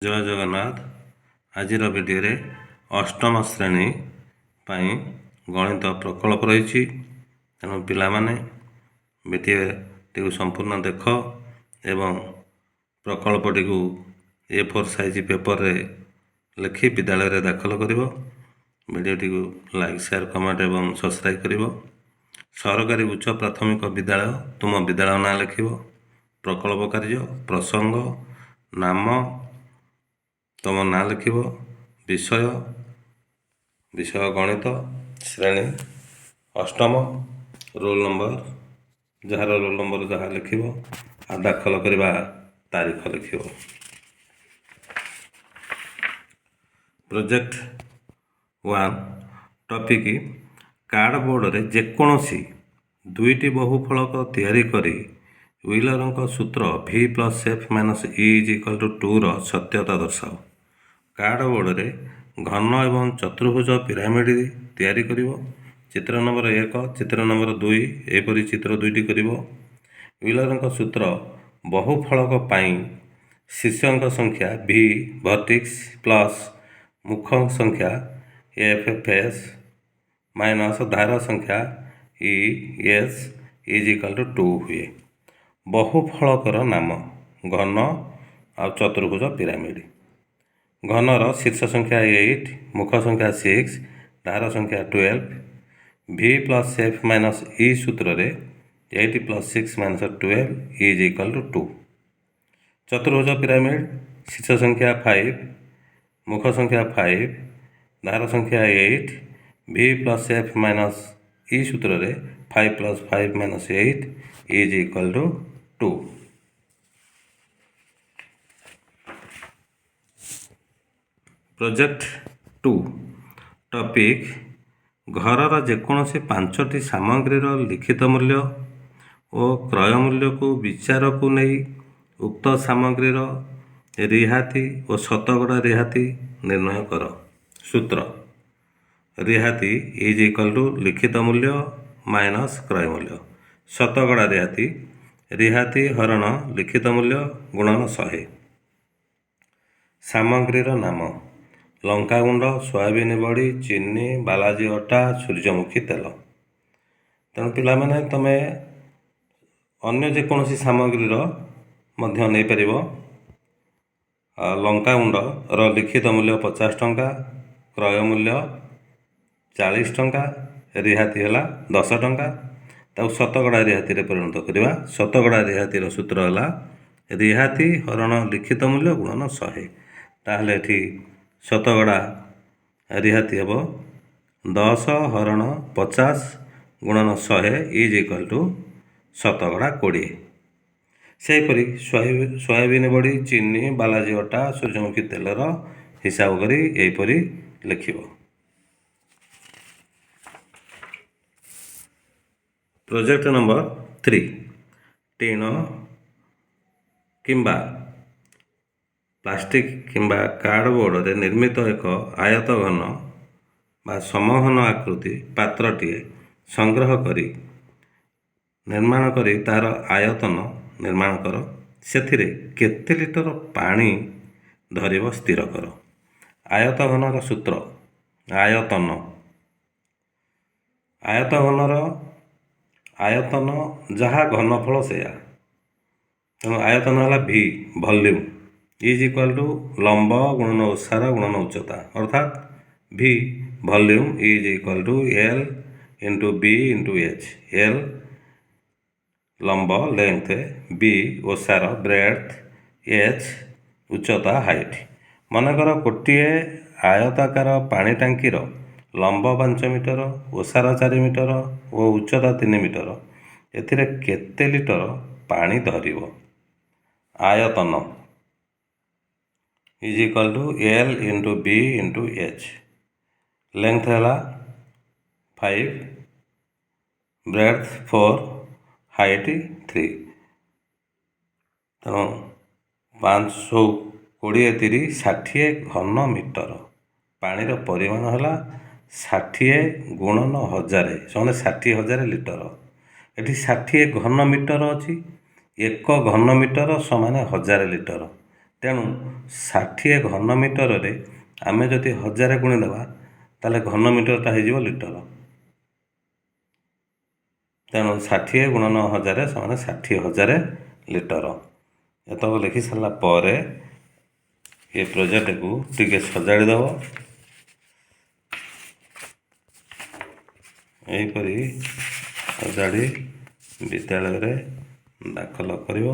ଜୟ ଜଗନ୍ନାଥ। ଆଜିର ଭିଡ଼ିଓରେ ଅଷ୍ଟମ ଶ୍ରେଣୀ ପାଇଁ ଗଣିତ ପ୍ରକଳ୍ପ ରହିଛି। ତେଣୁ ପିଲାମାନେ ଭିଡ଼ିଓଟିକୁ ସମ୍ପୂର୍ଣ୍ଣ ଦେଖ ଏବଂ ପ୍ରକଳ୍ପଟିକୁ A4 ସାଇଜ ପେପରରେ ଲେଖି ବିଦ୍ୟାଳୟରେ ଦାଖଲ କରିବ। ଭିଡ଼ିଓଟିକୁ ଲାଇକ୍, ସେୟାର, କମେଣ୍ଟ ଏବଂ ସବସ୍କ୍ରାଇବ୍ କରିବ। ସରକାରୀ ଉଚ୍ଚ ପ୍ରାଥମିକ ବିଦ୍ୟାଳୟ ତୁମ ବିଦ୍ୟାଳୟ ନାଁ ଲେଖିବ। ପ୍ରକଳ୍ପ କାର୍ଯ୍ୟ, ପ୍ରସଙ୍ଗ, ନାମ, ତୁମ ନାଁ ଲେଖିବ। ବିଷୟ ଗଣିତ, ଶ୍ରେଣୀ ଅଷ୍ଟମ, ରୋଲ୍ ନମ୍ବର, ଯାହାର ରୋଲ୍ ନମ୍ବର ଯାହା ଲେଖିବ ଆଉ ଦାଖଲ କରିବା ତାରିଖ ଲେଖିବ। ପ୍ରୋଜେକ୍ଟ 1 ଟପିକ୍ କାର୍ଡ଼ବୋର୍ଡ଼ରେ ଯେକୌଣସି ଦୁଇଟି ବହୁଫଳକ ତିଆରି କରି ୱିଲରଙ୍କ ସୂତ୍ର V+F-E=2ର ସତ୍ୟତା ଦର୍ଶାଅ। କାର୍ଡ଼ବୋର୍ଡ଼ରେ ଘନ ଏବଂ ଚତୁର୍ଭୁଜ ପିରାମିଡ଼ ତିଆରି କରିବ। ଚିତ୍ର ନମ୍ବର 1, ଚିତ୍ର ନମ୍ବର 2 ଏହିପରି ଚିତ୍ର ଦୁଇଟି କରିବ। ୱିଲରଙ୍କ ସୂତ୍ର ବହୁଫଳକ ପାଇଁ ଶୀର୍ଷଙ୍କ ସଂଖ୍ୟା V ଭର୍ଟିକ୍ସ ପ୍ଲସ୍ ମୁଖ ସଂଖ୍ୟା FS ମାଇନସ୍ ଧାର ସଂଖ୍ୟା ES =2 ହୁଏ। ବହୁଫଳକର ନାମ ଘନ ଆଉ ଚତୁର୍ଭୁଜ ପିରାମିଡ଼। ଘନର ଶୀର୍ଷ ସଂଖ୍ୟା 8, ମୁଖ ସଂଖ୍ୟା 6, ଧାର ସଂଖ୍ୟା 12। V+F-E ସୂତ୍ରରେ 8 + 6 - 12 = 2। ଚତୁର୍ଭୁଜ ପିରାମିଡ଼ ଶୀର୍ଷ ସଂଖ୍ୟା 5, ମୁଖ ସଂଖ୍ୟା 5, ଧାର ସଂଖ୍ୟା 8। V+F-E ସୂତ୍ରରେ 5 + 5 - 8 = 2। ପ୍ରୋଜେକ୍ଟ 2 ଟପିକ୍ ଘରର ଯେକୌଣସି 5ଟି ସାମଗ୍ରୀର ଲିଖିତ ମୂଲ୍ୟ ଓ କ୍ରୟ ମୂଲ୍ୟକୁ ବିଚାରକୁ ନେଇ ଉକ୍ତ ସାମଗ୍ରୀର ରିହାତି ଓ ଶତକଡ଼ା ରିହାତି ନିର୍ଣ୍ଣୟ କର। ସୂତ୍ର ରିହାତି ଲିଖିତ ମୂଲ୍ୟ ମାଇନସ୍ କ୍ରୟ ମୂଲ୍ୟ। ଶତକଡ଼ା ରିହାତି ରିହାତି ହରଣ ଲିଖିତ ମୂଲ୍ୟ ଗୁଣନ 100। ସାମଗ୍ରୀର ନାମ ଲଙ୍କାଗୁଣ୍ଡ, ସୋୟାବିନ ବଡ଼ି, ଚିନି, ବାଲାଜି ଅଟା, ସୂର୍ଯ୍ୟମୁଖୀ ତେଲ। ତେଣୁ ପିଲାମାନେ ତୁମେ ଅନ୍ୟ ଯେକୌଣସି ସାମଗ୍ରୀର ମଧ୍ୟ ନେଇପାରିବ। ଲଙ୍କାଗୁଣ୍ଡର ଲିଖିତ ମୂଲ୍ୟ 50 ଟଙ୍କା, କ୍ରୟ ମୂଲ୍ୟ 40 ଟଙ୍କା, ରିହାତି ହେଲା 10 ଟଙ୍କା। ତାକୁ ଶତକଡ଼ା ରିହାତିରେ ପରିଣତ କରିବା। ଶତକଡ଼ା ରିହାତିର ସୂତ୍ର ହେଲା ରିହାତି ହରଣ ଲିଖିତ ମୂଲ୍ୟ ଗୁଣନ 100। ତାହେଲେ ଏଠି ଶତକଡ଼ା ରିହାତି ହେବ 10 ହରଣ 50 ଗୁଣନ 100 = ଶତକଡ଼ା 20। ସେହିପରି ସୋୟାବିନ ବଡ଼ି, ଚିନି, ବାଲାଜି ଅଟା, ସୂର୍ଯ୍ୟମୁଖୀ ତେଲର ହିସାବ କରି ଏହିପରି ଲେଖିବ। ପ୍ରୋଜେକ୍ଟ ନମ୍ବର 3 ଟିଣ କିମ୍ବା ପ୍ଲାଷ୍ଟିକ କିମ୍ବା କାର୍ଡ଼ବୋର୍ଡ଼ରେ ନିର୍ମିତ ଏକ ଆୟତ ଘନ ବା ସମଘନ ଆକୃତି ପାତ୍ରଟିଏ ସଂଗ୍ରହ କରି ନିର୍ମାଣ କରି ତାହାର ଆୟତନ ନିର୍ମାଣ କର। ସେଥିରେ କେତେ ଲିଟର ପାଣି ଧରିବ ସ୍ଥିର କର। ଆୟତ ଘନର ସୂତ୍ର ଆୟତନ ଯାହା ଘନଫଳ ସେୟା। ତେଣୁ ଆୟତନ ହେଲା V ଭଲ୍ୟୁମ୍ ଲମ୍ବ ଗୁଣନ ଓସାର ଗୁଣନ ଉଚ୍ଚତା, ଅର୍ଥାତ୍ V volume L × B × H। L ଲମ୍ବ ଲେନ୍ଥ, B ଓସାର ବ୍ରେଡ୍ଥ, H ଉଚ୍ଚତା ହାଇଟ୍। ମନେକର ଗୋଟିଏ ଆୟତାକାର ପାଣି ଟାଙ୍କିର ଲମ୍ବ 5 ମିଟର, ଓସାର 4 ମିଟର ଓ ଉଚ୍ଚତା 3 ମିଟର। ଏଥିରେ କେତେ ଲିଟର ପାଣି ଧରିବ? ଆୟତନ L × B × H। ଲେନ୍ଥ ହେଲା 5, ବ୍ରେଡ୍ଥ 4, ହାଇଟ୍ 3। ତେଣୁ 5 20 30 60 ଘନ ମିଟର। ପାଣିର ପରିମାଣ ହେଲା 60 ଗୁଣନ 1000 60,000 ଲିଟର। ଏଠି 60 ଘନ ମିଟର ଅଛି। 1 ଘନ ମିଟର ସମାନ 1000 ଲିଟର। ତେଣୁ 60 ଘନ ମିଟରରେ ଆମେ ଯଦି 1000 ଗୁଣିଦେବା ତାହେଲେ ଘନ ମିଟରଟା ହେଇଯିବ ଲିଟର। ତେଣୁ 60 ଗୁଣନ 1000 ସମାନ 60,000 ଲିଟର। ଏତକ ଲେଖି ସାରିଲା ପରେ ଏ ପ୍ରୋଜେକ୍ଟକୁ ଟିକେ ସଜାଡ଼ି ଦେବ। ଏହିପରି ସଜାଡ଼ି ବିଦ୍ୟାଳୟରେ ଦାଖଲ କରିବ।